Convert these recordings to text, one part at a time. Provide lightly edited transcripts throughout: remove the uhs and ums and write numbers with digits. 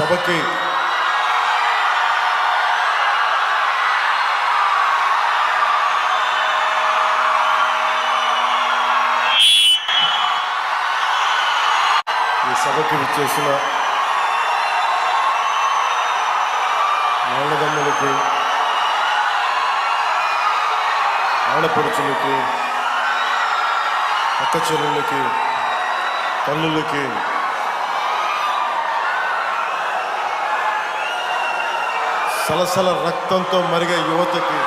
సభకి విచ్చేసిన నాన్నదమ్ములకి, ఆడపడుచులకి, అక్క చెల్లెళ్ళకి, తల్లులకి, సలసల రక్తంతో మరిగే యువతకి,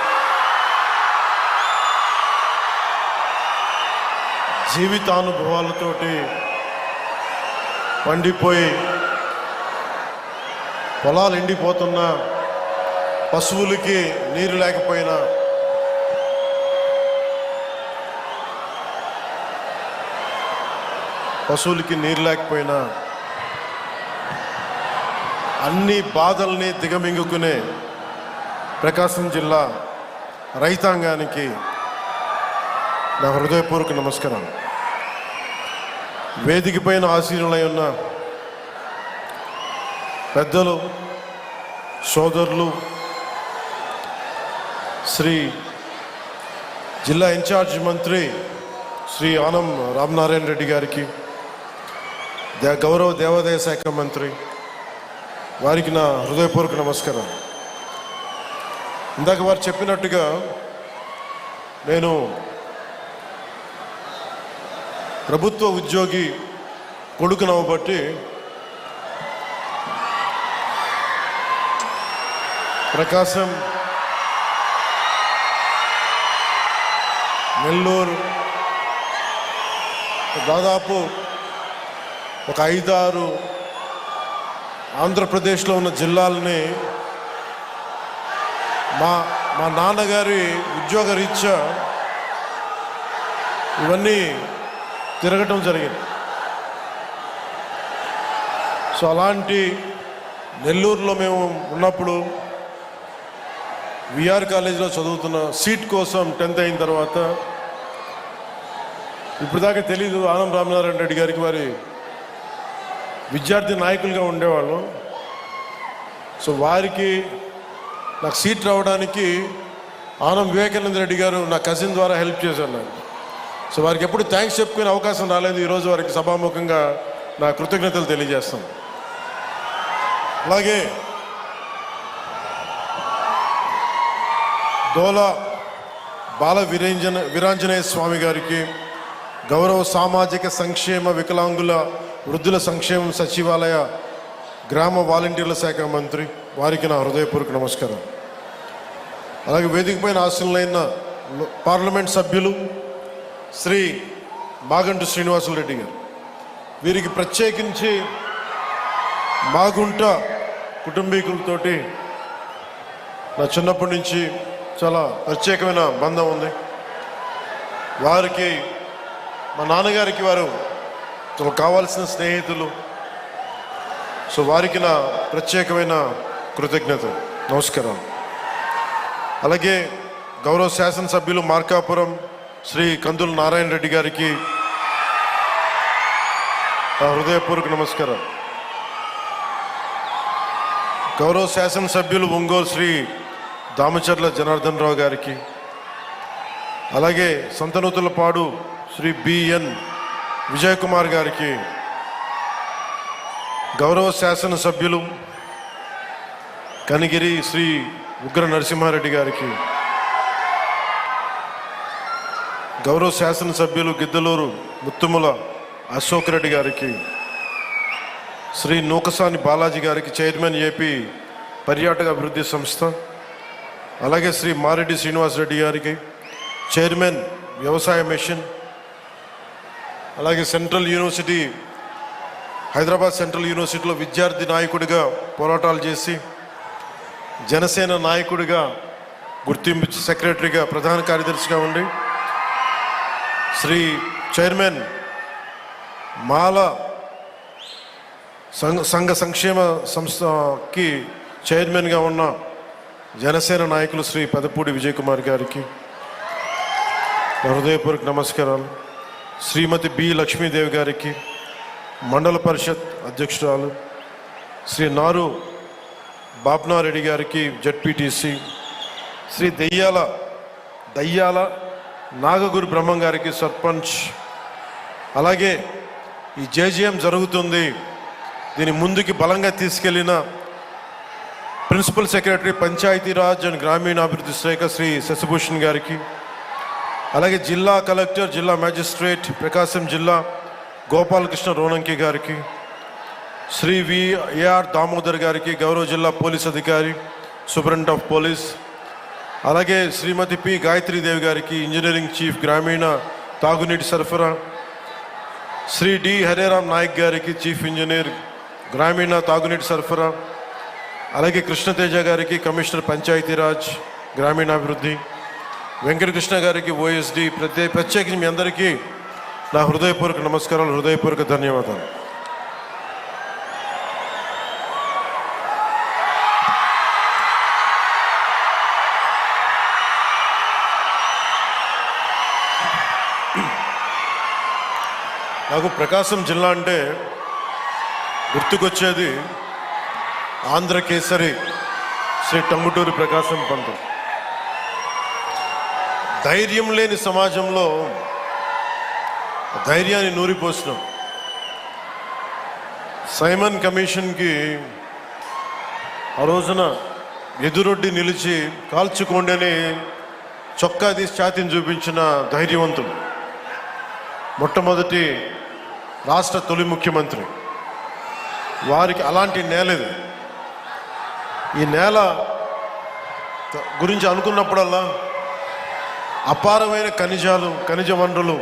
జీవితానుభవాలతోటి పండిపోయి పొలాలు ఎండిపోతున్న పశువులకి నీరు లేకపోయినా, అన్ని బాధల్ని దిగమింగుకునే ప్రకాశం జిల్లా రైతాంగానికి నా హృదయపూర్వక నమస్కారం. వేదిక పైన ఆశీనులై ఉన్న పెద్దలు, సోదరులు, శ్రీ జిల్లా ఇన్ఛార్జ్ మంత్రి శ్రీ ఆనం రామనారాయణ రెడ్డి గారికి, గౌరవ దేవాదాయ శాఖ మంత్రి వారికి నా హృదయపూర్వక నమస్కారం. ఇందాక వారు చెప్పినట్టుగా నేను ప్రభుత్వ ఉద్యోగి కొడుకునవ్వబట్టి ప్రకాశం, నెల్లూరు దాదాపు ఒక 5-6 ఆంధ్రప్రదేశ్లో ఉన్న జిల్లాలని మా నాన్నగారి ఉద్యోగ రీత్యా ఇవన్నీ తిరగటం జరిగింది. సో అలాంటి నెల్లూరులో మేము ఉన్నప్పుడు విఆర్ కాలేజీలో చదువుతున్న సీట్ కోసం 10th అయిన తర్వాత, ఇప్పుడు దాకా తెలీదు, ఆనం రామనారాయణ రెడ్డి గారికి వారి విద్యార్థి నాయకులుగా ఉండేవాళ్ళు. సో వారికి నాకు సీట్ రావడానికి ఆనం వివేకానంద రెడ్డి గారు నా కజిన్ ద్వారా హెల్ప్ చేశారు నాకు. సో వారికి ఎప్పుడు థ్యాంక్స్ చెప్పుకునే అవకాశం రాలేదు. ఈరోజు వారికి సభాముఖంగా నా కృతజ్ఞతలు తెలియజేస్తాను. అలాగే దోలా బాల వీరాంజనేయ స్వామి గారికి, గౌరవ సామాజిక సంక్షేమ వికలాంగుల వృద్ధుల సంక్షేమ సచివాలయ గ్రామ వాలంటీర్ల శాఖ మంత్రి వారికి నా హృదయపూర్వక నమస్కారం. అలాగే వేదిక పైన ఆశీనులైన పార్లమెంట్ సభ్యులు శ్రీ మాగంటి శ్రీనివాసులు రెడ్డి గారు, వీరికి ప్రత్యేకించి మాగుంట కుటుంబీకులతోటి నా చిన్నప్పటి నుంచి చాలా ప్రత్యేకమైన బంధం ఉంది. వారికి, మా నాన్నగారికి వారు కావాల్సిన స్నేహితులు. సో వారికి నా ప్రత్యేకమైన కృతజ్ఞత, నమస్కారం. అలాగే గౌరవ శాసనసభ్యులు మార్కాపురం శ్రీ కందుల నారాయణ రెడ్డి గారికి నా హృదయపూర్వక నమస్కారం. గౌరవ శాసనసభ్యులు ఒంగోలు శ్రీ దామచర్ల జనార్దన్ రావు గారికి, అలాగే సంతనూతులపాడు శ్రీ బిఎన్ విజయ్ కుమార్ గారికి, గౌరవ శాసనసభ్యులు కనిగిరి శ్రీ ఉగ్ర నరసింహారెడ్డి గారికి, గౌరవ శాసనసభ్యులు గిద్దలూరు ముత్తుముల అశోక్ రెడ్డి గారికి, శ్రీ నూకసాని బాలాజీ గారికి, చైర్మన్ ఏపీ పర్యాటక అభివృద్ధి సంస్థ, అలాగే శ్రీ మారెడ్డి శ్రీనివాసరెడ్డి గారికి, చైర్మన్ వ్యవసాయ మిషన్, అలాగే సెంట్రల్ యూనివర్సిటీ, హైదరాబాద్ సెంట్రల్ యూనివర్సిటీలో విద్యార్థి నాయకుడిగా పోరాటాలు చేసి జనసేన నాయకుడిగా గుర్తింపు సెక్రటరీగా ప్రధాన కార్యదర్శిగా ఉండి శ్రీ చైర్మన్ మాల సంఘ సంక్షేమ సంస్థకి చైర్మన్గా ఉన్న జనసేన నాయకులు శ్రీ పెదపూడి విజయ్ కుమార్ గారికి హృదయపూర్వక నమస్కారాలు. శ్రీమతి బి లక్ష్మీదేవి గారికి, మండల పరిషత్ అధ్యక్షురాలు, శ్రీ నారు బాప్నారెడ్డి గారికి జెడ్పీటీసీ, శ్రీ దయ్యాల నాగగురు బ్రహ్మం గారికి సర్పంచ్, అలాగే ఈ జేజేఎం జరుగుతుంది దీన్ని ముందుకి బలంగా తీసుకెళ్లిన ప్రిన్సిపల్ సెక్రటరీ పంచాయతీరాజ్ అండ్ గ్రామీణాభివృద్ధి శాఖ శ్రీ శశిభూషణ్ గారికి, అలాగే జిల్లా కలెక్టర్, జిల్లా మ్యాజిస్ట్రేట్ ప్రకాశం జిల్లా గోపాలకృష్ణ రోణంకి గారికి, శ్రీ విఆర్ దామోదర్ గారికి గౌరవ జిల్లా పోలీస్ అధికారి సూపరింటెండెంట్ ఆఫ్ పోలీస్, అలాగే శ్రీమతి పి గాయత్రీదేవి గారికి ఇంజనీరింగ్ చీఫ్ గ్రామీణ తాగునీటి సరఫరా, శ్రీ డి హరేరామ్ నాయక్ గారికి చీఫ్ ఇంజనీర్ గ్రామీణ తాగునీటి సరఫరా, అలాగే కృష్ణతేజ గారికి కమిషనర్ పంచాయతీరాజ్ గ్రామీణాభివృద్ధి, వెంకటకృష్ణ గారికి ఓఎస్డి, ప్రత్యేకించి మీ అందరికీ నా హృదయపూర్వక నమస్కారాలు, హృదయపూర్వక ధన్యవాదాలు. నాకు ప్రకాశం జిల్లా అంటే గుర్తుకొచ్చేది ఆంధ్ర కేసరి శ్రీ టంగుటూరి ప్రకాశం పంతులు. ధైర్యం లేని సమాజంలో ధైర్యాన్ని నూరిపోసినాం. సైమన్ కమిషన్కి ఆ రోజున ఎదురొడ్డి నిలిచి కాల్చుకోండి అని చొక్కా తీసి ఛాతీని చూపించిన ధైర్యవంతులు, మొట్టమొదటి రాష్ట్ర తొలి ముఖ్యమంత్రి. వారికి అలాంటి నేల ఇది. ఈ నేల గురించి అనుకున్నప్పుడల్లా అపారమైన ఖనిజ వనరులు,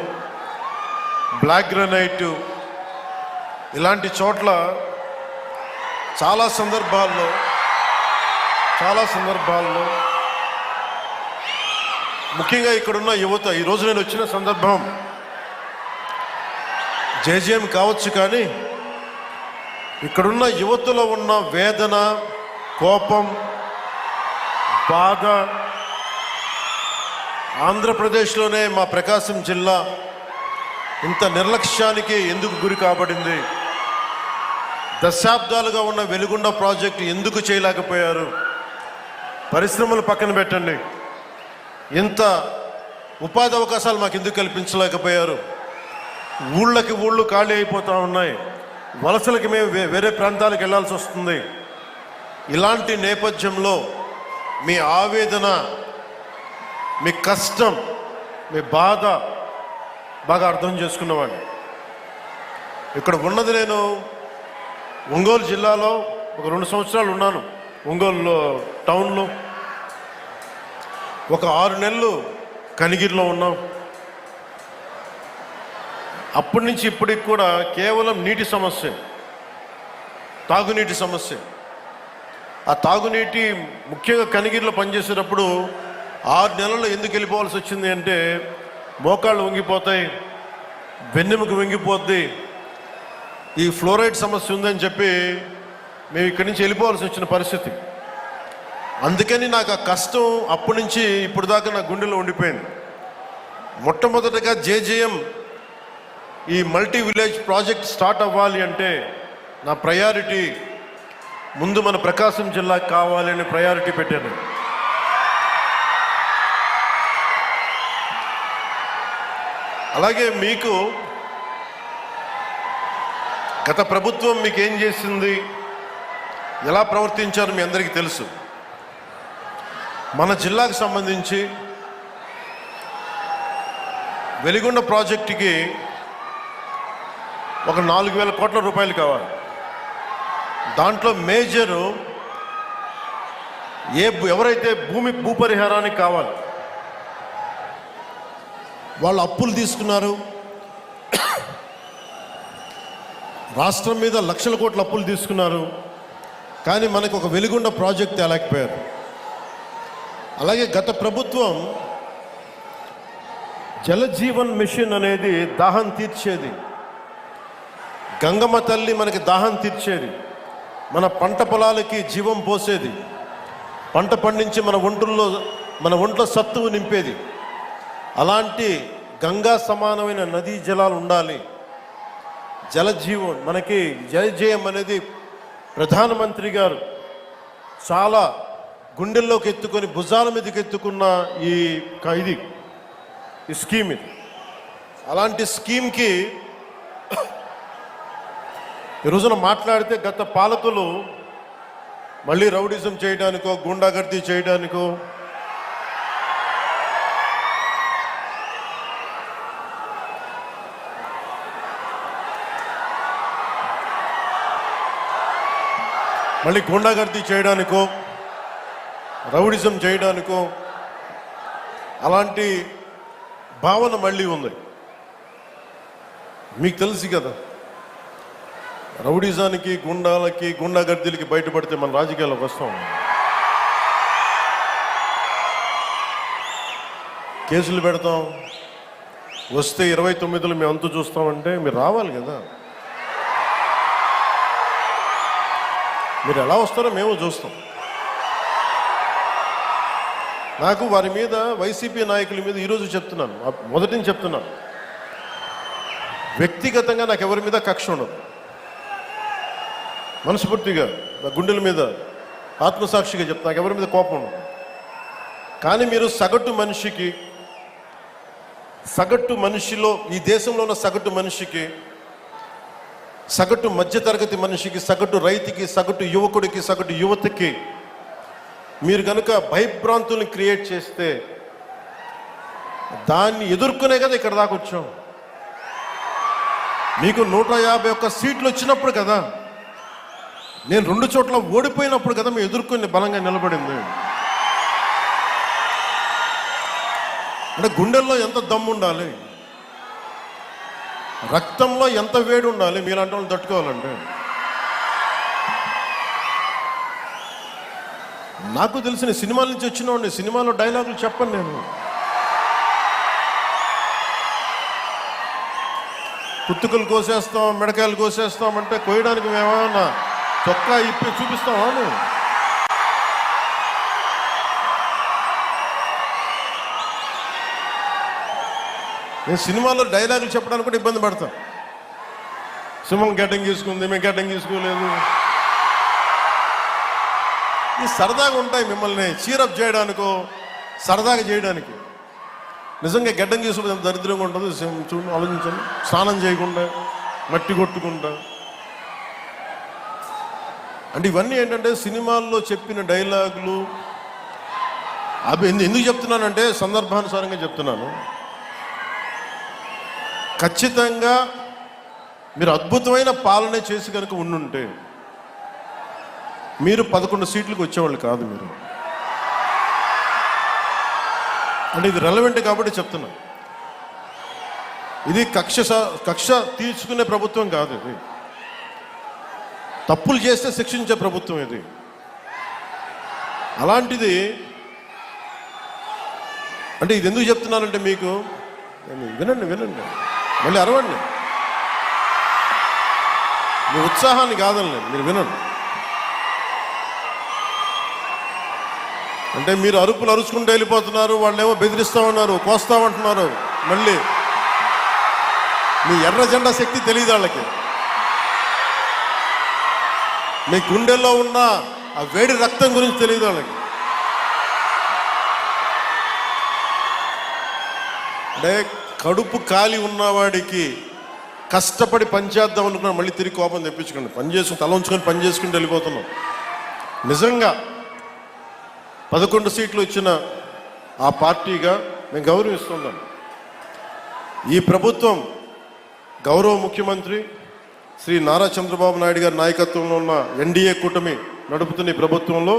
బ్లాక్ గ్రానైట్, ఇలాంటి చోట్ల చాలా సందర్భాల్లో ముఖ్యంగా ఇక్కడున్న యువత, ఈరోజు నేను వచ్చిన సందర్భం జేజేఎం కావచ్చు, కానీ ఇక్కడున్న యువతలో ఉన్న వేదన, కోపం, బాధ, ఆంధ్రప్రదేశ్లోనే మా ప్రకాశం జిల్లా ఇంత నిర్లక్ష్యానికి ఎందుకు గురి కాబడింది, దశాబ్దాలుగా ఉన్న వెలుగొండ ప్రాజెక్టు ఎందుకు చేయలేకపోయారు, పరిశ్రమలు పక్కన పెట్టండి, ఇంత ఉపాధి అవకాశాలు మాకు ఎందుకు కల్పించలేకపోయారు, ఊళ్ళు ఖాళీ అయిపోతూ ఉన్నాయి, వలసలకి మేము వేరే ప్రాంతాలకు వెళ్ళాల్సి వస్తుంది. ఇలాంటి నేపథ్యంలో మీ ఆవేదన, మీ కష్టం, మీ బాధ బాగా అర్థం చేసుకున్నవాడిని. ఇక్కడ ఉన్నది నేను ఒంగోలు జిల్లాలో ఒక 2 సంవత్సరాలు ఉన్నాను. ఒంగోలు టౌన్లో ఒక 6 నెలలు కనిగిరిలో ఉన్నాం. అప్పటి నుంచి ఇప్పటికి కూడా కేవలం నీటి సమస్య, తాగునీటి సమస్య. ఆ తాగునీటి ముఖ్యంగా కనిగిరిలో పనిచేసేటప్పుడు 6 నెలల్లో ఎందుకు వెళ్ళిపోవాల్సి వచ్చింది అంటే, మోకాళ్ళు వంగిపోతాయి, వెన్నెముక వంగిపోద్ది, ఈ ఫ్లోరైడ్ సమస్య ఉందని చెప్పి మేము ఇక్కడి నుంచి వెళ్ళిపోవాల్సి వచ్చిన పరిస్థితి. అందుకని నాకు ఆ కష్టం అప్పటి నుంచి ఇప్పుడు దాకా నా గుండెలో ఉండిపోయింది. మొట్టమొదటగా జేజేఎం ఈ మల్టీ విలేజ్ ప్రాజెక్ట్ స్టార్ట్ అవ్వాలి అంటే నా ప్రయారిటీ ముందు మన ప్రకాశం జిల్లాకు కావాలని ప్రయారిటీ పెట్టాను. అలాగే మీకు గత ప్రభుత్వం మీకు ఏం చేసింది, ఎలా ప్రవర్తించారో మీ అందరికీ తెలుసు. మన జిల్లాకు సంబంధించి వెలిగొండ ప్రాజెక్టుకి ఒక 4,000 కోట్ల రూపాయలు కావాలి. దాంట్లో మేజరు ఎవరైతే భూపరిహారానికి కావాలి, వాళ్ళు అప్పులు తీసుకున్నారు. రాష్ట్రం మీద లక్షల కోట్ల అప్పులు తీసుకున్నారు, కానీ మనకు ఒక వెలిగొండ ప్రాజెక్ట్ తేలేకపోయారు. అలాగే గత ప్రభుత్వం జలజీవన్ మిషన్ అనేది దాహం తీర్చేది, గంగమ్మ తల్లి మనకి దాహం తీర్చేది, మన పంట పొలాలకి జీవం పోసేది, పంట పండించి మన ఒంట్లో సత్తువు నింపేది. అలాంటి గంగా సమానమైన నదీ జలాలు ఉండాలి. జలజీవం మనకి జలజేయం అనేది ప్రధానమంత్రి గారు చాలా గుండెల్లోకి ఎత్తుకొని భుజాల మీదకి ఎత్తుకున్న ఇది స్కీమ్ ఇది. అలాంటి స్కీమ్కి ఈ రోజున మాట్లాడితే గత పాలకులు మళ్ళీ రౌడిజం చేయడానికో గుండాగర్దీ చేయడానికో మళ్ళీ గుండాగర్దీ చేయడానికో రౌడిజం చేయడానికో అలాంటి భావన మళ్ళీ ఉంది. మీకు తెలుసు కదా, రౌడిజానికి గుండాలకి గుండాగర్దీలకి బయటపడితే మన రాజకీయాల్లోకి వస్తాం. కేసులు పెడతాం, వస్తే 29లో మేము అంతు చూస్తామంటే మీరు రావాలి కదా. మీరు ఎలా వస్తారో మేము చూస్తాం. నాకు వారి మీద, వైసీపీ నాయకుల మీద ఈరోజు చెప్తున్నాను, మొదటి నుంచి చెప్తున్నాను, వ్యక్తిగతంగా నాకు ఎవరి మీద కక్ష ఉండదు. మనస్ఫూర్తిగా నా గుండెల మీద ఆత్మసాక్షిగా చెప్తా, నాకు ఎవరి మీద కోపం ఉండదు. కానీ మీరు సగటు మనిషిలో, ఈ దేశంలో ఉన్న సగటు మనిషికి, సగటు మధ్యతరగతి మనిషికి, సగటు రైతుకి, సగటు యువకుడికి, సగటు యువతకి మీరు కనుక భయభ్రాంతుల్ని క్రియేట్ చేస్తే దాన్ని ఎదుర్కొనే కదా ఇక్కడ దాకా వచ్చాం. మీకు 151 సీట్లు వచ్చినప్పుడు కదా, నేను 2 చోట్ల ఓడిపోయినప్పుడు కదా మేము ఎదుర్కొని బలంగా నిలబడింది. అంటే గుండెల్లో ఎంత దమ్ము ఉండాలి, రక్తంలో ఎంత వేడి ఉండాలి మీలాంటి వాళ్ళు తట్టుకోవాలంటే. నాకు తెలిసిన సినిమాల నుంచి వచ్చిన వాడిని, సినిమాలో డైలాగులు చెప్పను నేను. కుత్తుకలు కోసేస్తాం, మిడకాయలు కోసేస్తాం అంటే కోయడానికి మేమేమన్నా చొక్కా ఇప్పి చూపిస్తామా? నేను సినిమాలో డైలాగులు చెప్పడానికి కూడా ఇబ్బంది పడతాను. సింహం గడ్డం గీసుకుంది, మేము గడ్డం గీసుకోలేదు. ఈ సరదాగా ఉంటాయి మిమ్మల్ని చీరప్ చేయడానికో సరదాగా చేయడానికి. నిజంగా గడ్డం గీసుకోవడం ఎంత దరిద్రంగా ఉంటుంది చూడండి, ఆలోచించండి. స్నానం చేయకుండా, మట్టి కొట్టుకుంటా. అంటే ఇవన్నీ ఏంటంటే సినిమాల్లో చెప్పిన డైలాగులు. అవి ఎందుకు చెప్తున్నానంటే సందర్భానుసారంగా చెప్తున్నాను. ఖచ్చితంగా మీరు అద్భుతమైన పాలన చేసి కనుక ఉండుంటే మీరు 11 సీట్లకు వచ్చేవాళ్ళు కాదు. మీరు అంటే ఇది రెలవెంట్ కాబట్టి చెప్తున్నా. ఇది కక్ష తీర్చుకునే ప్రభుత్వం కాదు. ఇది తప్పులు చేస్తే శిక్షించే ప్రభుత్వం ఇది. అలాంటిది అంటే ఇది ఎందుకు చెప్తున్నానంటే మీకు వినండి మళ్ళీ అరవండి. మీ ఉత్సాహాన్ని కాదని మీరు వినండి. అంటే మీరు అరుపులు అరుచుకుంటూ వెళ్ళిపోతున్నారు, వాళ్ళేమో బెదిరిస్తామన్నారు, కోస్తామంటున్నారు. మళ్ళీ మీ ఎర్ర జెండా శక్తి తెలియదు వాళ్ళకి. మీ గుండెల్లో ఉన్న ఆ వేడి రక్తం గురించి తెలియదు వాళ్ళకి. అంటే కడుపు కాలి ఉన్నవాడికి కష్టపడి పనిచేద్దాం అనుకున్నా మళ్ళీ తిరిగి కోపం తెప్పించుకోండి. పని చేసుకుని తల ఉంచుకొని పని చేసుకుంటూ వెళ్ళిపోతున్నాం. నిజంగా 11 సీట్లు ఇచ్చిన ఆ పార్టీగా మేము గౌరవిస్తున్నాం. ఈ ప్రభుత్వం గౌరవ ముఖ్యమంత్రి శ్రీ నారా చంద్రబాబు నాయుడు గారి నాయకత్వంలో ఉన్న ఎన్డీఏ కూటమి నడుపుతున్న ఈ ప్రభుత్వంలో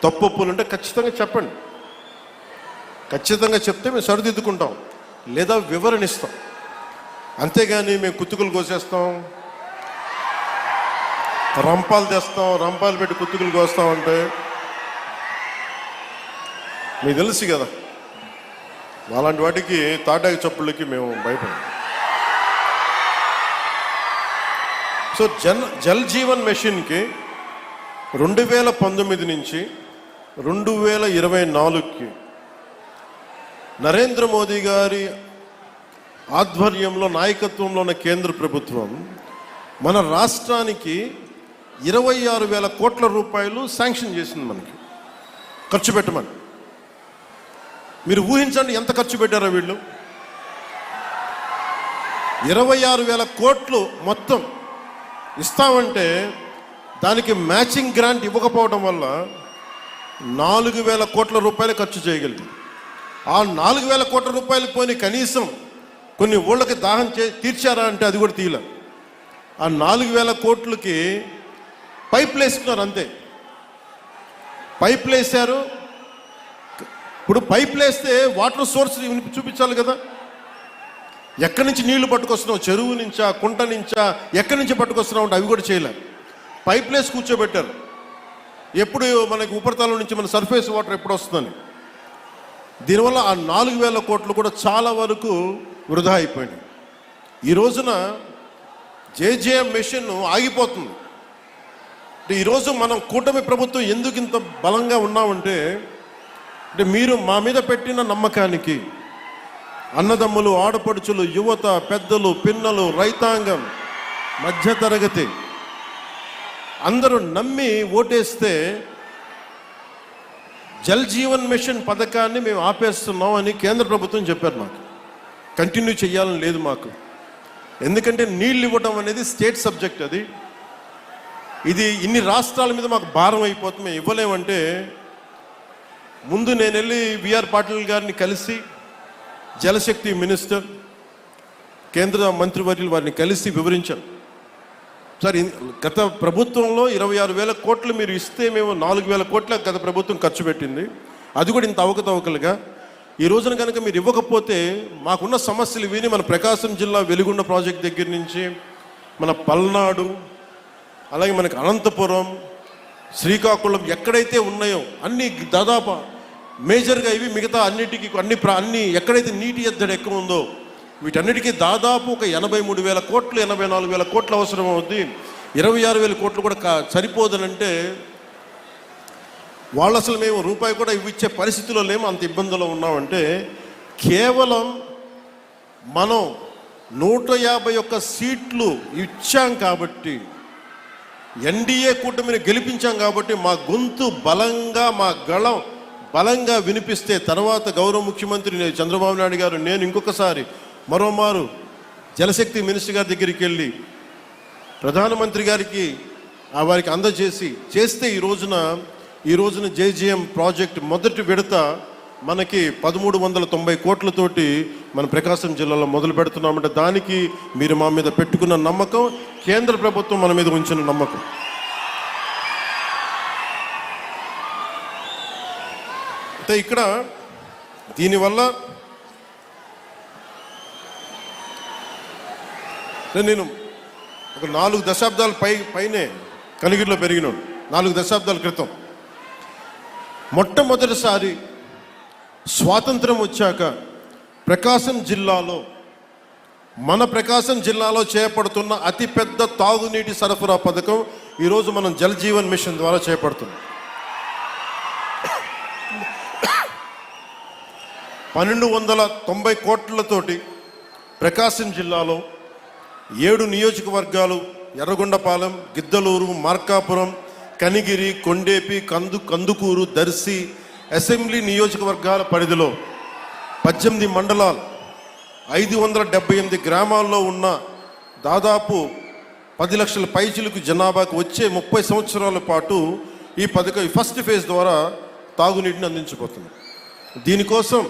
తప్పులుంటే ఖచ్చితంగా చెప్పండి. ఖచ్చితంగా చెప్తే మేము సరిదిద్దుకుంటాం, లేదా వివరణిస్తాం. అంతేగాని మేము కుత్తుకులు కోసేస్తాం, రంపాలు తెస్తాం, రంపాలు పెట్టి కుత్తుకులు కోస్తామంటే మీకు తెలుసు కదా, అలాంటి వాటికి తాటాకి చప్పుళ్ళకి మేము భయపడం. సో జల్ జీవన్ మిషన్కి 2019 నుంచి 2024కి నరేంద్ర మోదీ గారి ఆధ్వర్యంలో నాయకత్వంలో ఉన్న కేంద్ర ప్రభుత్వం మన రాష్ట్రానికి 26,000 కోట్ల రూపాయలు శాంక్షన్ చేసింది మనకి ఖర్చు పెట్టమని. మీరు ఊహించండి ఎంత ఖర్చు పెట్టారో వీళ్ళు. 26,000 కోట్లు మొత్తం ఇస్తామంటే దానికి మ్యాచింగ్ గ్రాంట్ ఇవ్వకపోవడం వల్ల 4,000 కోట్ల రూపాయలు ఖర్చు చేయగలిగింది. ఆ 4,000 కోట్ల రూపాయలు పోయి కనీసం కొన్ని ఊళ్ళకి దాహం తీర్చారా అంటే అది కూడా తీయలే. ఆ 4,000 కోట్లకి పైపులు వేసుకున్నారు అంతే. పైపులు వేసారు. ఇప్పుడు పైపులు వేస్తే వాటర్ సోర్స్ చూపించాలి కదా. ఎక్కడి నుంచి నీళ్లు పట్టుకొస్తున్నావు, చెరువు నుంచా, కుంట నుంచా, ఎక్కడి నుంచి పట్టుకొస్తున్నావు అంటే అవి కూడా చేయలే. పైపులు వేసి కూర్చోబెట్టారు. ఎప్పుడు మనకి ఉపరితలం నుంచి మన సర్ఫేస్ వాటర్ ఎప్పుడు వస్తుందని. దీనివల్ల ఆ 4,000 కోట్లు కూడా చాలా వరకు వృధా అయిపోయింది. ఈ రోజున జేజేఎం మిషన్ ఆగిపోతుంది. అంటే ఈరోజు మనం కూటమి ప్రభుత్వం ఎందుకు ఇంత బలంగా ఉన్నామంటే అంటే మీరు మా మీద పెట్టిన నమ్మకానికి అన్నదమ్ములు, ఆడపడుచులు, యువత, పెద్దలు, పిన్నలు, రైతాంగం, మధ్యతరగతి అందరూ నమ్మి ఓటేస్తే జల్ జీవన్ మిషన్ పథకాన్ని మేము ఆపేస్తున్నాం అని కేంద్ర ప్రభుత్వం చెప్పారు. మాకు కంటిన్యూ చేయాలని లేదు మాకు. ఎందుకంటే నీళ్ళు ఇవ్వడం అనేది స్టేట్ సబ్జెక్ట్. ఇది ఇన్ని రాష్ట్రాల మీద మాకు భారం అయిపోతుంది, మేము ఇవ్వలేమంటే ముందు నేను వెళ్ళి విఆర్ పాటిల్ గారిని కలిసి జలశక్తి మినిస్టర్, కేంద్ర మంత్రివర్యులు వారిని కలిసి వివరించాం. సార్ గత ప్రభుత్వంలో 26,000 కోట్లు మీరు ఇస్తే మేము 4,000 కోట్ల గత ప్రభుత్వం ఖర్చు పెట్టింది. అది కూడా ఇంత అవకతవకలుగా. ఈ రోజున కనుక మీరు ఇవ్వకపోతే మాకున్న సమస్యలు విని మన ప్రకాశం జిల్లా వెలుగొండ ప్రాజెక్ట్ దగ్గర నుంచి మన పల్నాడు, అలాగే మనకి అనంతపురం, శ్రీకాకుళం ఎక్కడైతే ఉన్నాయో అన్ని దాదాపు మేజర్గా ఇవి మిగతా అన్నిటికీ అన్ని ఎక్కడైతే నీటి ఎద్దడి ఎక్కువ ఉందో వీటన్నిటికీ దాదాపు ఒక 83,000 కోట్లు 84,000 కోట్లు అవసరం అవుద్ది. 26,000 కోట్లు కూడా సరిపోదనంటే వాళ్ళు అసలు మేము రూపాయి కూడా ఇచ్చే పరిస్థితిలో లేము, అంత ఇబ్బందుల్లో ఉన్నామంటే కేవలం మనం 151 సీట్లు ఇచ్చాం కాబట్టి, ఎన్డీఏ కూటమిని గెలిపించాం కాబట్టి మా గొంతు బలంగా, మా గళం బలంగా వినిపిస్తే తర్వాత గౌరవ ముఖ్యమంత్రి చంద్రబాబు నాయుడు గారు నేను ఇంకొకసారి మరోమారు జలశక్తి మినిస్టర్ గారి దగ్గరికి వెళ్ళి ప్రధానమంత్రి గారికి వారికి చేస్తే ఈ రోజున జేజేఎం ప్రాజెక్ట్ మొదటి విడత మనకి 1,390 కోట్లతోటి మన ప్రకాశం జిల్లాలో మొదలు పెడుతున్నామంటే దానికి మీరు మా మీద పెట్టుకున్న నమ్మకం, కేంద్ర ప్రభుత్వం మన మీద ఉంచిన నమ్మకం. అంటే ఇక్కడ దీనివల్ల నేను ఒక 4 దశాబ్దాల పైనే కనిగిరిలో పెరిగినాను. 4 దశాబ్దాల క్రితం మొట్టమొదటిసారి స్వాతంత్రం వచ్చాక మన ప్రకాశం జిల్లాలో చేపడుతున్న అతిపెద్ద తాగునీటి సరఫరా పథకం ఈరోజు మనం జల్ జీవన్ మిషన్ ద్వారా చేపడుతున్నాం. 1,290 కోట్లతోటి ప్రకాశం జిల్లాలో 7 నియోజకవర్గాలు ఎర్రగొండపాలెం, గిద్దలూరు, మార్కాపురం, కనిగిరి, కొండేపి, కందుకూరు, దర్శి అసెంబ్లీ నియోజకవర్గాల పరిధిలో 18 మండలాలు 578 గ్రామాల్లో ఉన్న దాదాపు 10 లక్షల పైచిలకు జనాభాకు వచ్చే 30 సంవత్సరాల పాటు ఈ పథకం ఫస్ట్ ఫేజ్ ద్వారా తాగునీటిని అందించబోతుంది. దీనికోసం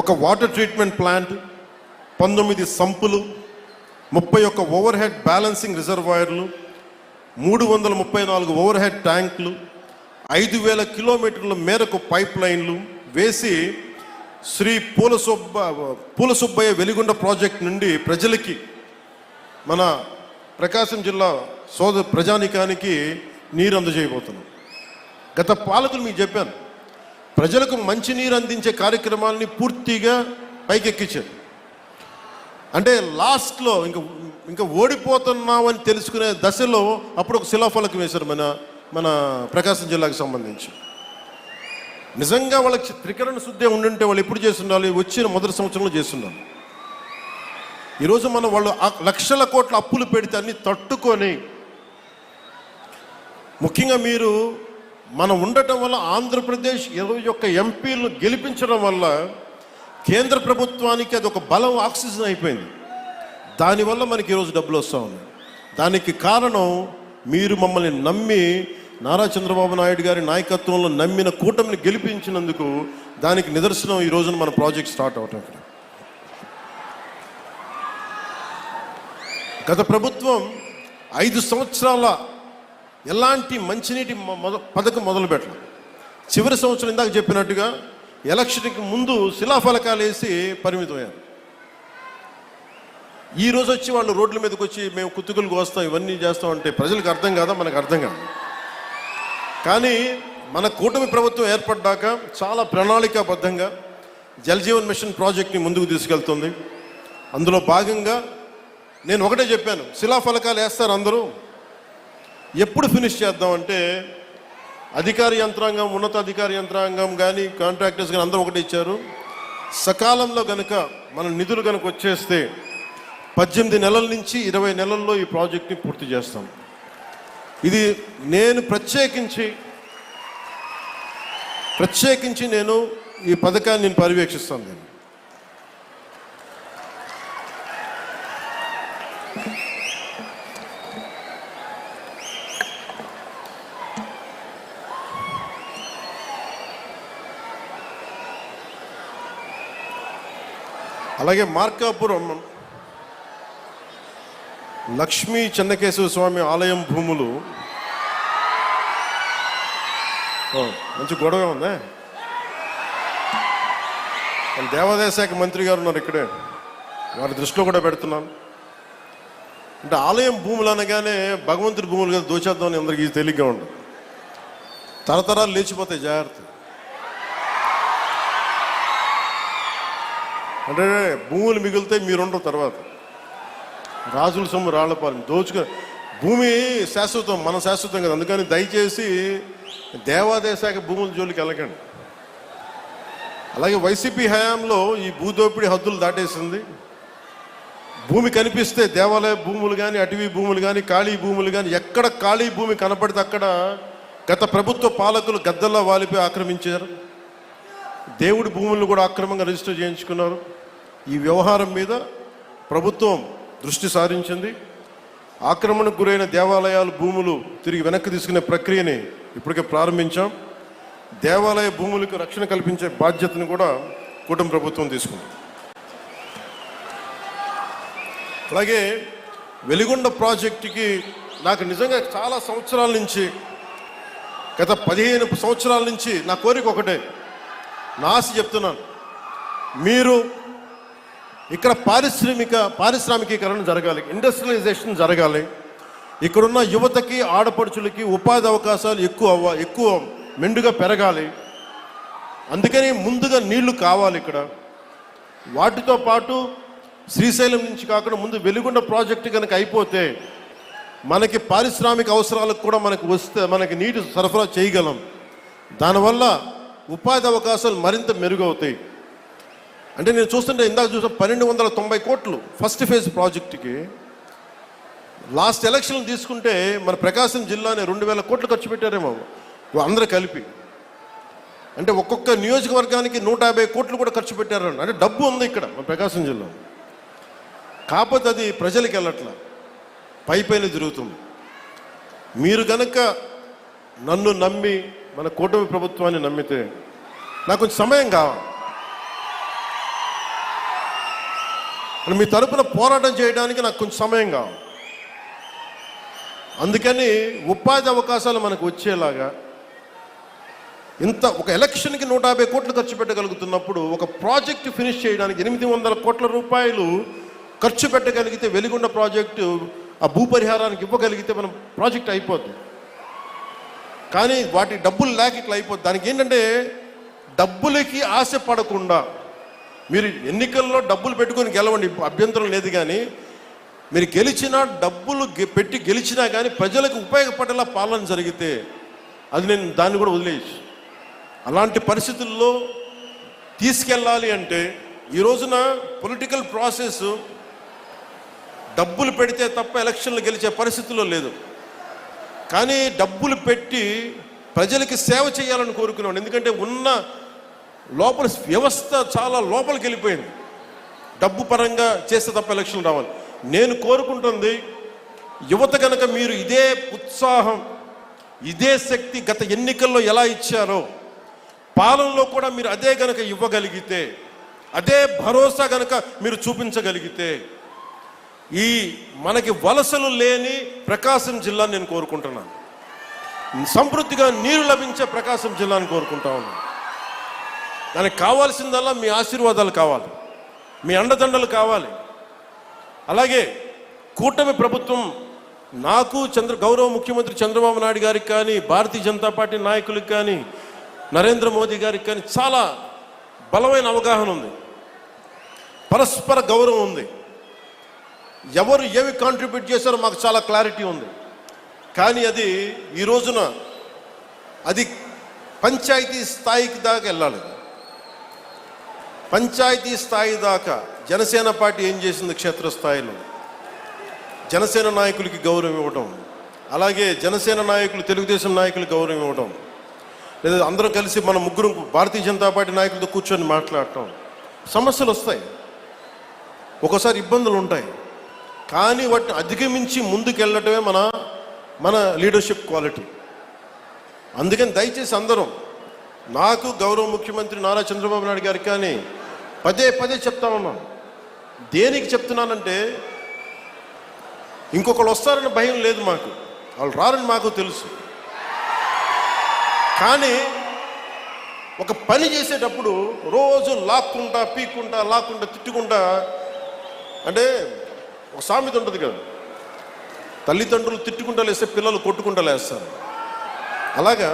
ఒక water treatment plant, 19 సంపులు, 31 over head balancing రిజర్వాయర్లు, 334 ఓవర్ హెడ్ ట్యాంకులు, 5,000 కిలోమీటర్ల మేరకు పైప్ లైన్లు వేసి శ్రీ పూలసుబ్బయ్య వెలిగొండ ప్రాజెక్ట్ నుండి ప్రజలకి, మన ప్రకాశం జిల్లా ప్రజానికానికి నీరు అందజేయబోతున్నాం. గత పాలకులు మీకు చెప్పాను, ప్రజలకు మంచి నీరు అందించే కార్యక్రమాలని పూర్తిగా పైకెక్కించారు. అంటే లాస్ట్లో ఇంకా ఓడిపోతున్నామని తెలుసుకునే దశలో అప్పుడు ఒక శిలాఫలకం వేశారు మన ప్రకాశం జిల్లాకు సంబంధించి. నిజంగా వాళ్ళకి త్రికరణ శుద్ధి ఉండుంటే వాళ్ళు ఎప్పుడు చేస్తుండాలి? వచ్చిన మొదటి సంవత్సరంలో చేస్తుండాలి. ఈరోజు వాళ్ళు లక్షల కోట్ల అప్పులు పెడితే అన్ని తట్టుకొని ముఖ్యంగా మీరు మనం ఉండటం వల్ల ఆంధ్రప్రదేశ్ 21 ఎంపీలను గెలిపించడం వల్ల కేంద్ర ప్రభుత్వానికి అది ఒక బలం, ఆక్సిజన్ అయిపోయింది. దానివల్ల మనకి ఈరోజు డబ్బులు వస్తూ ఉన్నాయి. దానికి కారణం మీరు మమ్మల్ని నమ్మి నారా చంద్రబాబు నాయుడు గారి నాయకత్వంలో నమ్మిన కూటమిని గెలిపించినందుకు దానికి నిదర్శనం ఈ రోజున మన ప్రాజెక్ట్ స్టార్ట్ అవటం. ఇక్కడ గత ప్రభుత్వం 5 సంవత్సరాల ఎలాంటి మంచినీటి పథకం మొదలుపెట్టలేదు. చివరి సంవత్సరం ఇందాక చెప్పినట్టుగా ఎలక్షన్కి ముందు శిలాఫలకాలు వేసి పరిమితమయ్యారు. ఈ రోజు వచ్చి వాళ్ళు రోడ్ల మీదకి వచ్చి మేము కుతుకులు కోస్తాం, ఇవన్నీ చేస్తాం అంటే ప్రజలకు అర్థం కాదా? మనకు అర్థం కాదు. కానీ మన కూటమి ప్రభుత్వం ఏర్పడ్డాక చాలా ప్రణాళికాబద్ధంగా జలజీవన్ మిషన్ ప్రాజెక్ట్ని ముందుకు తీసుకెళ్తుంది. అందులో భాగంగా నేను ఒకటే చెప్పాను, శిలాఫలకాలు వేస్తారు అందరూ, ఎప్పుడు ఫినిష్ చేద్దామంటే అధికార యంత్రాంగం, ఉన్నతాధికార యంత్రాంగం కానీ కాంట్రాక్టర్స్ కానీ అందరూ ఒకటే ఇచ్చారు, సకాలంలో కనుక మన నిధులు కనుక వచ్చేస్తే 18 నెలల నుంచి 20 నెలల్లో ఈ ప్రాజెక్ట్ని పూర్తి చేస్తాం. ఇది నేను ప్రత్యేకించి నేను ఈ పథకాన్ని నేను పర్యవేక్షిస్తాను. నేను అలాగే మార్కాపురం లక్ష్మీ చెన్నకేశవ స్వామి ఆలయం భూములు మంచి గొడవ ఉందా? దేవాదాయ శాఖ మంత్రి గారు ఉన్నారు ఇక్కడే, వారి దృష్టిలో కూడా పెడుతున్నాను. అంటే ఆలయం భూములు అనగానే భగవంతుడి భూములు కదా దోచేద్దామని అందరికీ తేలిగ్గా ఉండదు. తరతరాలు లేచిపోతాయి, జాగ్రత్త. అంటే భూములు మిగిలితే మీరుండరు, తర్వాత రాజుల సొమ్ము రాళ్లపాలెం దోచుక భూమి శాశ్వతం, మన శాశ్వతం కదా. అందుకని దయచేసి దేవాదాయ శాఖ భూముల జోలికి వెళ్ళకండి. అలాగే వైసీపీ హయాంలో ఈ భూదోపిడీ హద్దులు దాటేసింది. భూమి కనిపిస్తే దేవాలయ భూములు కానీ, అటవీ భూములు కానీ, ఖాళీ భూములు కానీ, ఎక్కడ ఖాళీ భూమి కనపడితే అక్కడ గత ప్రభుత్వ పాలకులు గద్దల్లా వాలిపోయి ఆక్రమించారు. దేవుడి భూములను కూడా అక్రమంగా రిజిస్టర్ చేయించుకున్నారు. ఈ వ్యవహారం మీద ప్రభుత్వం దృష్టి సారించింది. ఆక్రమణకు గురైన దేవాలయాల భూములు తిరిగి వెనక్కి తీసుకునే ప్రక్రియని ఇప్పటికే ప్రారంభించాం. దేవాలయ భూములకు రక్షణ కల్పించే బాధ్యతను కూడా కూటమి ప్రభుత్వం తీసుకుంది. అలాగే వెలిగొండ ప్రాజెక్టుకి నాకు నిజంగా చాలా సంవత్సరాల నుంచి, గత 15 సంవత్సరాల నుంచి నా కోరిక ఒకటే, నా ఆశ చెప్తున్నాను, మీరు ఇక్కడ పారిశ్రామికీకరణ జరగాలి, ఇండస్ట్రియలైజేషన్ జరగాలి. ఇక్కడున్న యువతకి, ఆడపడుచులకి ఉపాధి అవకాశాలు ఎక్కువ మెండుగా పెరగాలి. అందుకని ముందుగా నీళ్లు కావాలి ఇక్కడ. వాటితో పాటు శ్రీశైలం నుంచి కాకుండా ముందు వెలిగొండ ప్రాజెక్టు కనుక అయిపోతే మనకి పారిశ్రామిక అవసరాలకు కూడా మనకి నీటి సరఫరా చేయగలం. దానివల్ల ఉపాధి అవకాశాలు మరింత మెరుగవుతాయి. అంటే నేను చూస్తుంటే ఇందాక చూసిన 1290 కోట్లు ఫస్ట్ ఫేజ్ ప్రాజెక్టుకి. లాస్ట్ ఎలక్షన్ తీసుకుంటే మన ప్రకాశం జిల్లానే 2000 కోట్లు ఖర్చు పెట్టారేమో అందరూ కలిపి. అంటే ఒక్కొక్క నియోజకవర్గానికి 150 కోట్లు కూడా ఖర్చు పెట్టారు. అంటే డబ్బు ఉంది ఇక్కడ మన ప్రకాశం జిల్లా, కాకపోతే అది ప్రజలకు వెళ్ళట్లా, పైపైన తిరుగుతుంది. మీరు కనుక నన్ను నమ్మి మన కూటమి ప్రభుత్వాన్ని నమ్మితే నాకు కొంచెం సమయం కావాలి. మీ తరపున పోరాటం చేయడానికి నాకు కొంచెం సమయం కావాలి. అందుకని ఉపాధి అవకాశాలు మనకు వచ్చేలాగా ఒక ఎలక్షన్కి 150 కోట్లు ఖర్చు పెట్టగలుగుతున్నప్పుడు ఒక ప్రాజెక్టు ఫినిష్ చేయడానికి 800 కోట్ల రూపాయలు ఖర్చు పెట్టగలిగితే వెలిగొండ ప్రాజెక్టు ఆ భూపరిహారానికి ఇవ్వగలిగితే మనం ప్రాజెక్ట్ అయిపోద్ది. కానీ వాటి డబ్బులు లేక ఇట్లా అయిపోద్ది. దానికి ఏంటంటే డబ్బులకి ఆశ పడకుండా, మీరు ఎన్నికల్లో డబ్బులు పెట్టుకొని గెలవండి, అభ్యంతరం లేదు. కానీ మీరు గెలిచినా, డబ్బులు పెట్టి గెలిచినా కానీ ప్రజలకు ఉపయోగపడేలా పాలన జరిగితే అది నేను దాన్ని కూడా వదిలేసి, అలాంటి పరిస్థితుల్లో తీసుకెళ్ళాలి అంటే ఈ రోజున పొలిటికల్ ప్రాసెస్ డబ్బులు పెడితే తప్ప ఎలక్షన్లు గెలిచే పరిస్థితుల్లో లేదు. కానీ డబ్బులు పెట్టి ప్రజలకి సేవ చేయాలని కోరుకున్నాను. ఎందుకంటే ఉన్న లోపల వ్యవస్థ చాలా లోపలికి వెళ్ళిపోయింది. డబ్బు పరంగా చేస్తే తప్ప ఎలక్షన్ రావాలి. నేను కోరుకుంటుంది యువత కనుక మీరు ఇదే ఉత్సాహం, ఇదే శక్తి గత ఎన్నికల్లో ఎలా ఇచ్చారో పాలనలో కూడా మీరు అదే గనక ఇవ్వగలిగితే, అదే భరోసా గనక మీరు చూపించగలిగితే ఈ మనకి వలసలు లేని ప్రకాశం జిల్లాని నేను కోరుకుంటున్నాను. సమృద్ధిగా నీరు లభించే ప్రకాశం జిల్లాని కోరుకుంటా ఉన్నాను. దానికి కావాల్సిందల్లా మీ ఆశీర్వాదాలు కావాలి, మీ అండదండలు కావాలి. అలాగే కూటమి ప్రభుత్వం నాకు గౌరవ ముఖ్యమంత్రి చంద్రబాబు నాయుడు గారికి కానీ, భారతీయ జనతా పార్టీ నాయకులకు కానీ, నరేంద్ర మోదీ గారికి కానీ చాలా బలమైన అవగాహన ఉంది, పరస్పర గౌరవం ఉంది. ఎవరు ఏమి కాంట్రిబ్యూట్ చేశారో మాకు చాలా క్లారిటీ ఉంది. కానీ అది ఈ రోజున అది పంచాయతీ స్థాయికి దాకా వెళ్ళాలి. పంచాయతీ స్థాయి దాకా జనసేన పార్టీ ఏం చేసింది, క్షేత్రస్థాయిలో జనసేన నాయకులకి గౌరవం ఇవ్వడం, అలాగే జనసేన నాయకులు తెలుగుదేశం నాయకులకు గౌరవం ఇవ్వడం, లేదా అందరం కలిసి మన ముగ్గురు భారతీయ జనతా పార్టీ నాయకులతో కూర్చొని మాట్లాడటం. సమస్యలు వస్తాయి, ఒక్కోసారి ఇబ్బందులు ఉంటాయి, కానీ వాటిని అధిగమించి ముందుకు వెళ్ళటమే మన లీడర్షిప్ క్వాలిటీ. అందుకని దయచేసి అందరం, నాకు గౌరవ ముఖ్యమంత్రి నారా చంద్రబాబు నాయుడు గారికి కానీ పదే పదే చెప్తా ఉన్నాను. దేనికి చెప్తున్నానంటే ఇంకొకళ్ళు వస్తారని భయం లేదు మాకు, వాళ్ళు రారని మాకు తెలుసు. కానీ ఒక పని చేసేటప్పుడు రోజు లాక్కుంటా పీక్కుంటా లాక్కుంటా తిట్టుకుంటా, అంటే ఒక సామెత ఉంటుంది కదా, తల్లిదండ్రులు తిట్టుకుంటా లేస్తే పిల్లలు కొట్టుకుంటా లేస్తారు. అలాగా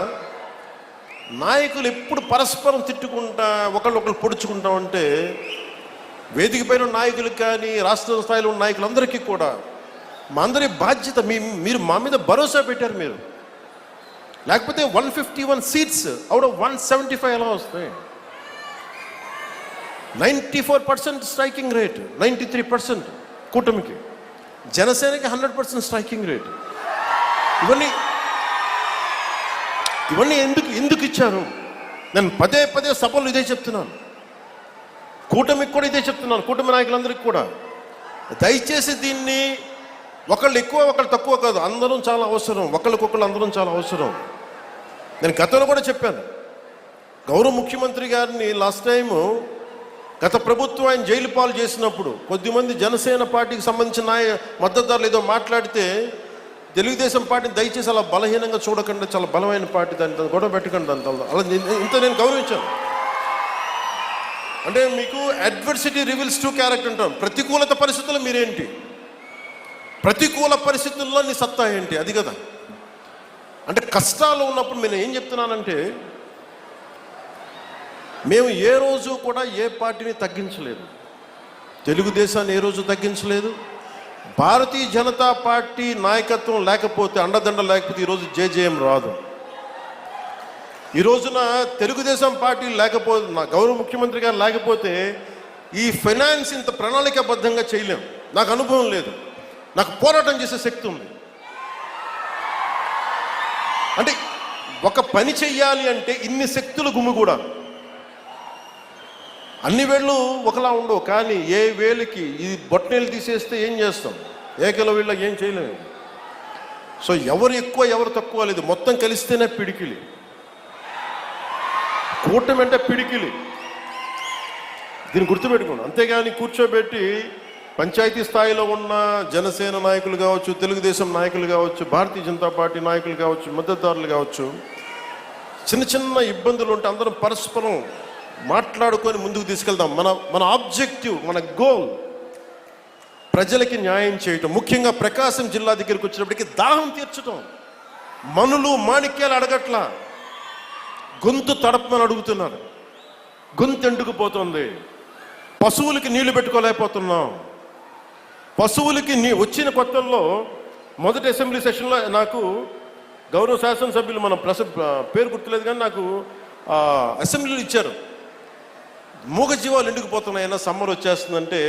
నాయకులు ఎప్పుడు పరస్పరం తిట్టుకుంటా ఒకళ్ళు పొడుచుకుంటా ఉంటే వేదిక పైన నాయకులకు కానీ రాష్ట్ర స్థాయిలో ఉన్న నాయకులందరికీ కూడా మా అందరి బాధ్యత, మీరు మా మీద భరోసా పెట్టారు. మీరు లేకపోతే 151 సీట్స్ అవుట్ ఆఫ్ 175 ఎలా వస్తాయి? 94% స్ట్రైకింగ్ రేట్, 93% కూటమికి, జనసేనకి 100% స్ట్రైకింగ్ రేట్. ఇవన్నీ ఎందుకు ఇచ్చారు? నేను పదే పదే సభలు ఇదే చెప్తున్నాను, కూటమికి కూడా ఇదే చెప్తున్నాను, కూటమి నాయకులందరికీ కూడా. దయచేసి దీన్ని ఒకళ్ళు ఎక్కువ ఒకళ్ళు తక్కువ కాదు, అందరం చాలా అవసరం, ఒకళ్ళకొకళ్ళు అందరం చాలా అవసరం. నేను గతంలో కూడా చెప్పాను, గౌరవ ముఖ్యమంత్రి గారిని లాస్ట్ టైము గత ప్రభుత్వం ఆయన జైలు పాలు చేసినప్పుడు కొద్దిమంది జనసేన పార్టీకి సంబంధించిన మద్దతుదారులు ఏదో మాట్లాడితే తెలుగుదేశం పార్టీని దయచేసి అలా బలహీనంగా చూడకుండా, చాలా బలమైన పార్టీ, దాన్ని గొడవ పెట్టకండి, దాని అలా ఇంత నేను గౌరవించాను. అంటే మీకు అడ్వర్సిటీ రివీల్స్ ట్రూ క్యారెక్టర్ అంటాం. ప్రతికూలత పరిస్థితుల్లో మీరేంటి, ప్రతికూల పరిస్థితుల్లో నీ సత్తా ఏంటి, అది కదా. అంటే కష్టాలు ఉన్నప్పుడు నేను ఏం చెప్తున్నానంటే, మేము ఏ రోజు కూడా ఏ పార్టీని తగ్గించలేదు, తెలుగుదేశాన్ని ఏ రోజు తగ్గించలేదు. భారతీయ జనతా పార్టీ నాయకత్వం లేకపోతే, అండదండ లేకపోతే ఈరోజు జేజేఎం రాదు. ఈ రోజున తెలుగుదేశం పార్టీ లేకపోతే, నా గౌరవ ముఖ్యమంత్రి గారు లేకపోతే ఈ ఫైనాన్స్ ఇంత ప్రణాళికాబద్ధంగా చేయలేం. నాకు అనుభవం లేదు, నాకు పోరాటం చేసే శక్తి ఉంది. అంటే ఒక పని చెయ్యాలి అంటే ఇన్ని శక్తులు గుమిగూడాలి. అన్ని వేళ్ళు ఒకలా ఉండవు, కానీ ఏ వేలికి ఈ బొట్టనేలు తీసేస్తే ఏం చేస్తాం, ఏకల వీళ్ళకి ఏం చేయలేము. సో ఎవరు ఎక్కువ ఎవరు తక్కువ లేదు, మొత్తం కలిస్తేనే పిడికిలి. కూటమి అంటే పిడికిలి, దీన్ని గుర్తుపెట్టుకోండి. అంతేగాని కూర్చోబెట్టి పంచాయతీ స్థాయిలో ఉన్న జనసేన నాయకులు కావచ్చు, తెలుగుదేశం నాయకులు కావచ్చు, భారతీయ జనతా పార్టీ నాయకులు కావచ్చు, మద్దతుదారులు కావచ్చు, చిన్న ఇబ్బందులు ఉంటే అందరం పరస్పరం మాట్లాడుకొని ముందుకు తీసుకెళ్దాం. మన ఆబ్జెక్టివ్, మన గోల్ ప్రజలకి న్యాయం చేయటం. ముఖ్యంగా ప్రకాశం జిల్లా దగ్గరికి వచ్చినప్పటికీ దాహం తీర్చడం. మనులు మాణిక్యాలు అడగట్లా, గొంతు తడపమని అడుగుతున్నారు. గొంతు ఎండుకుపోతుంది, పశువులకి నీళ్లు పెట్టుకోలేకపోతున్నాం. పశువులకి వచ్చిన కొత్తల్లో మొదటి అసెంబ్లీ సెషన్లో నాకు గౌరవ శాసనసభ్యులు, మన పేరు గుర్తులేదు కానీ నాకు అసెంబ్లీలు ఇచ్చారు. మూగజీవాలు ఎండుకుపోతున్నాయన్నా, సమ్మర్ వచ్చేస్తుందంటే.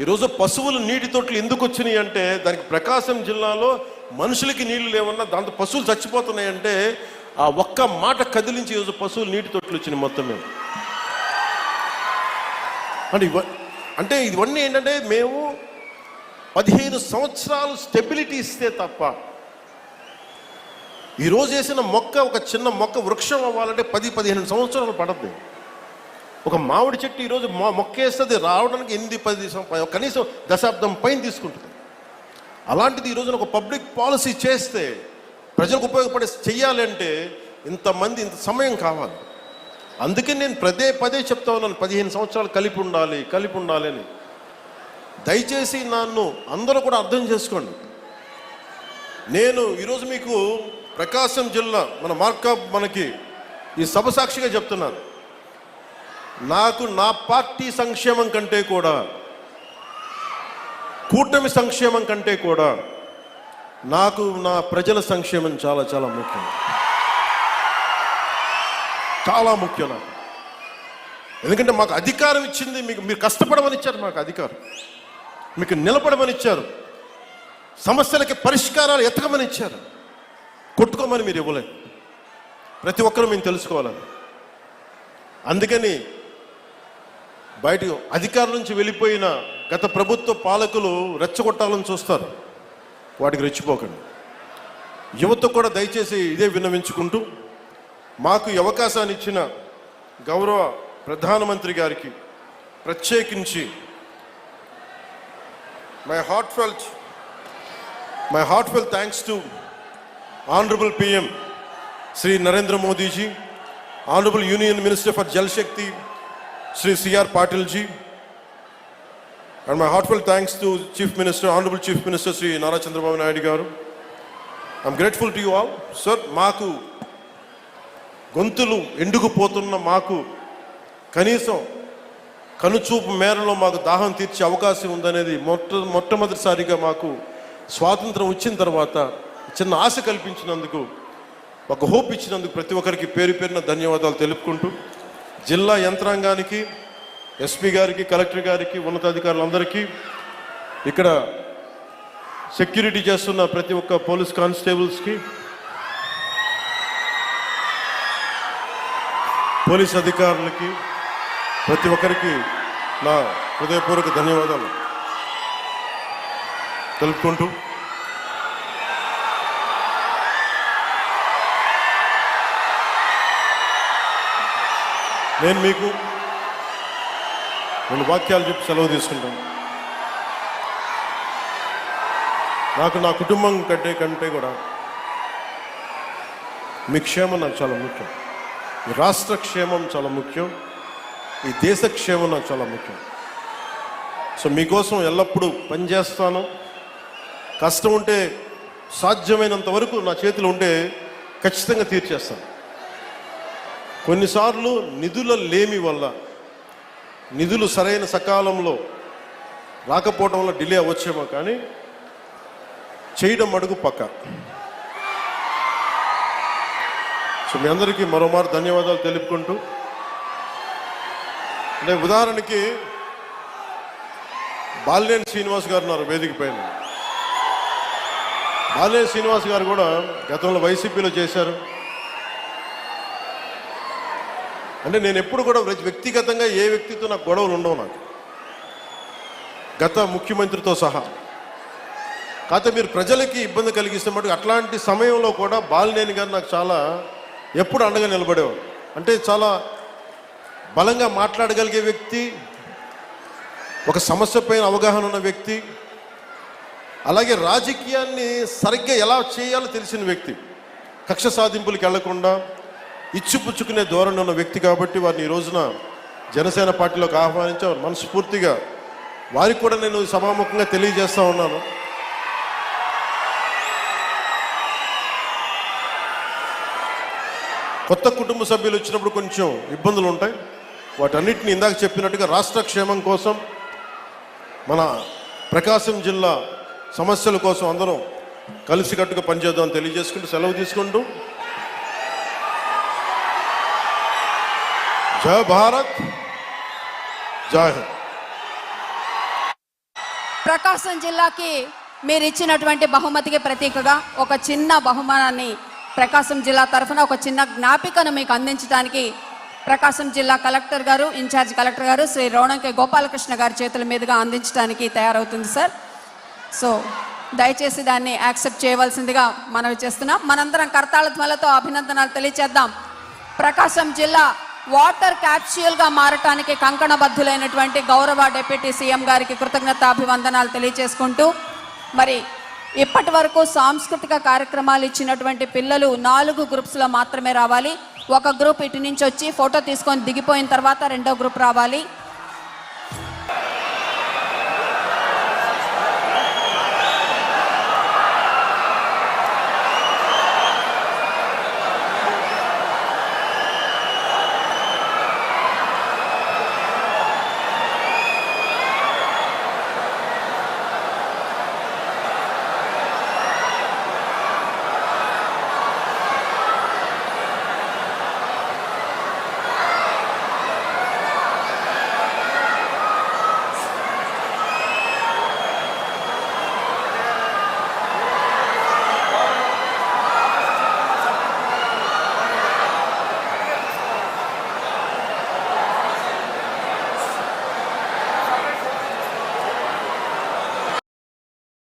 ఈరోజు పశువులు నీటి తొట్లు ఎందుకు వచ్చినాయి అంటే దానికి ప్రకాశం జిల్లాలో మనుషులకి నీళ్లు లేవన్నా దాంతో పశువులు చచ్చిపోతున్నాయంటే ఆ ఒక్క మాట కదిలించి ఈరోజు పశువులు నీటి తొట్లు వచ్చినాయి మొత్తం మేము. అంటే ఇవన్నీ ఏంటంటే మేము 15 సంవత్సరాలు స్టెబిలిటీ ఇస్తే తప్ప, ఈరోజు వేసిన మొక్క, ఒక చిన్న మొక్క వృక్షం అవ్వాలంటే 10-15 సంవత్సరాలు పడద్దు. ఒక మామిడి చెట్టు ఈరోజు మొక్క వేస్తుంది రావడానికి 8-10 కనీసం దశాబ్దం పైన తీసుకుంటుంది. అలాంటిది ఈరోజున ఒక పబ్లిక్ పాలసీ చేస్తే, ప్రజలకు ఉపయోగపడే చెయ్యాలి అంటే ఇంతమంది ఇంత సమయం కావాలి. అందుకే నేను పదే చెప్తా ఉన్నాను, 15 సంవత్సరాలు కలిపి ఉండాలి అని. దయచేసి నన్ను అందరూ కూడా అర్థం చేసుకోండి. నేను ఈరోజు మీకు ప్రకాశం జిల్లా మనకి ఈ సభ సాక్షిగా చెప్తున్నాను, నాకు నా పార్టీ సంక్షేమం కంటే కూడా, కూటమి సంక్షేమం కంటే కూడా నాకు నా ప్రజల సంక్షేమం చాలా చాలా ముఖ్యం. చాలా ముఖ్యం నాకు. ఎందుకంటే మాకు అధికారం ఇచ్చింది, మీరు కష్టపడమని ఇచ్చారు, మాకు అధికారం, మీకు నిలబడమని ఇచ్చారు, సమస్యలకి పరిష్కారాలు ఎతకమని ఇచ్చారు, కొట్టుకోమని మీరు ఇవ్వలేదు. ప్రతి ఒక్కరూ మేము తెలుసుకోవాలని. అందుకని బయట అధికారం నుంచి వెళ్ళిపోయిన గత ప్రభుత్వ పాలకులు రెచ్చగొట్టాలని చూస్తారు, వాటికి రెచ్చిపోకండి. యువత కూడా దయచేసి ఇదే విన్నవించుకుంటూ, మాకు ఈ అవకాశాన్ని ఇచ్చిన గౌరవ ప్రధానమంత్రి గారికి ప్రత్యేకించి my heartfelt thanks to honourable PM Shri Narendra Modiji, honourable union minister for Jal Shakti Shri C.R. Patil ji, and my heartfelt thanks to Honorable Chief Minister Shri Nara Chandrababu Naidu garu. I'm grateful to you all. Sir, మాకు గొంతులు ఎండుకుపోతున్న మాకు కనీసం కనుచూపు మేరలో మాకు దాహం తీర్చే అవకాశం ఉందనేది మొట్టమొదటిసారిగా మాకు స్వాతంత్రం వచ్చిన తర్వాత చిన్న ఆశ కల్పించినందుకు, ఒక హోప్ ఇచ్చినందుకు ప్రతి ఒక్కరికి పేరు పేరున ధన్యవాదాలు తెలుపుకుంటూ, జిల్లా యంత్రాంగానికి, SP గారికి, కలెక్టర్ గారికి, ఉన్నతాధికారులందరికీ, ఇక్కడ సెక్యూరిటీ చేస్తున్న ప్రతి ఒక్క పోలీస్ కానిస్టేబుల్స్కి, పోలీస్ అధికారులకి, ప్రతి ఒక్కరికి నా హృదయపూర్వక ధన్యవాదాలు తెలుపుకుంటూ, నేను మీకు 2 వాక్యాలు చెప్పి సెలవు తీసుకుంటాను. నాకు నా కుటుంబం కంటే కూడా మీ క్షేమం నాకు చాలా ముఖ్యం. ఈ రాష్ట్ర క్షేమం చాలా ముఖ్యం. ఈ దేశ క్షేమం నాకు చాలా ముఖ్యం. సో మీకోసం ఎల్లప్పుడూ పనిచేస్తాను. కష్టం ఉంటే సాధ్యమైనంత వరకు నా చేతిలో ఉంటే ఖచ్చితంగా తీర్చేస్తాను. కొన్నిసార్లు నిధుల లేమి వల్ల, నిధులు సరైన సకాలంలో రాకపోవడం వల్ల డిలే అవ్వచ్చేమో, కానీ చేయడం అడుగు పక్క. సో మీ అందరికీ మరోమారు ధన్యవాదాలు తెలుపుకుంటూ, అంటే ఉదాహరణకి బాలినేని శ్రీనివాస్ గారు ఉన్నారు వేదిక పైన. బాలినేని శ్రీనివాస్ గారు కూడా గతంలో వైసీపీలో చేశారు. అంటే నేను ఎప్పుడు కూడా వ్యక్తిగతంగా ఏ వ్యక్తితో నాకు గొడవలు ఉండవు, నాకు గత ముఖ్యమంత్రితో సహా. కాకపోతే మీరు ప్రజలకి ఇబ్బంది కలిగిస్తే మటుకు అట్లాంటి సమయంలో కూడా బాలినేని గారు నాకు చాలా ఎప్పుడు అండగా నిలబడేవారు. అంటే చాలా బలంగా మాట్లాడగలిగే వ్యక్తి, ఒక సమస్య పైన అవగాహన ఉన్న వ్యక్తి, అలాగే రాజకీయాన్ని సరిగ్గా ఎలా చేయాలో తెలిసిన వ్యక్తి, కక్ష సాధింపులకు వెళ్లకుండా ఇచ్చిపుచ్చుకునే ధోరణి ఉన్న వ్యక్తి. కాబట్టి వారిని ఈ రోజున జనసేన పార్టీలోకి ఆహ్వానించారు. మనస్ఫూర్తిగా వారికి కూడా నేను సభాముఖంగా తెలియజేస్తూ ఉన్నాను, కొత్త కుటుంబ సభ్యులు వచ్చినప్పుడు కొంచెం ఇబ్బందులు ఉంటాయి. వాటన్నిటిని ఇందాక చెప్పినట్టుగా రాష్ట్ర క్షేమం కోసం, మన ప్రకాశం జిల్లా సమస్యల కోసం అందరం కలిసికట్టుగా పనిచేద్దామని తెలియజేసుకుంటూ సెలవు తీసుకుంటూ, జై భారత్, జై హింద్. ప్రకాశం జిల్లాకి మీరు ఇచ్చినటువంటి బహుమతికి ప్రతీకగా ఒక చిన్న బహుమానాన్ని ప్రకాశం జిల్లా తరఫున ఒక చిన్న జ్ఞాపికను మీకు అందించడానికి ప్రకాశం జిల్లా కలెక్టర్ గారు, ఇన్ఛార్జ్ కలెక్టర్ గారు శ్రీ రోణంకే గోపాలకృష్ణ గారి చేతుల మీదుగా అందించడానికి తయారవుతుంది సార్. సో దయచేసి దాన్ని యాక్సెప్ట్ చేయవలసిందిగా మనవి చేస్తున్నాం. మనందరం కర్తాళ ధ్వనులతో అభినందనలు తెలియచేద్దాం. ప్రకాశం జిల్లా వాటర్ క్యాప్స్యూల్గా మారటానికి కంకణబద్ధులైనటువంటి గౌరవ డిప్యూటీ సీఎం గారికి కృతజ్ఞతాభివందనాలు తెలియచేసుకుంటూ, మరి ఇప్పటి వరకు సాంస్కృతిక కార్యక్రమాలు ఇచ్చినటువంటి పిల్లలు 4 గ్రూప్స్లో మాత్రమే రావాలి. ఒక గ్రూప్ ఇటు నుంచి వచ్చి ఫోటో తీసుకొని దిగిపోయిన తర్వాత రెండో గ్రూప్ రావాలి.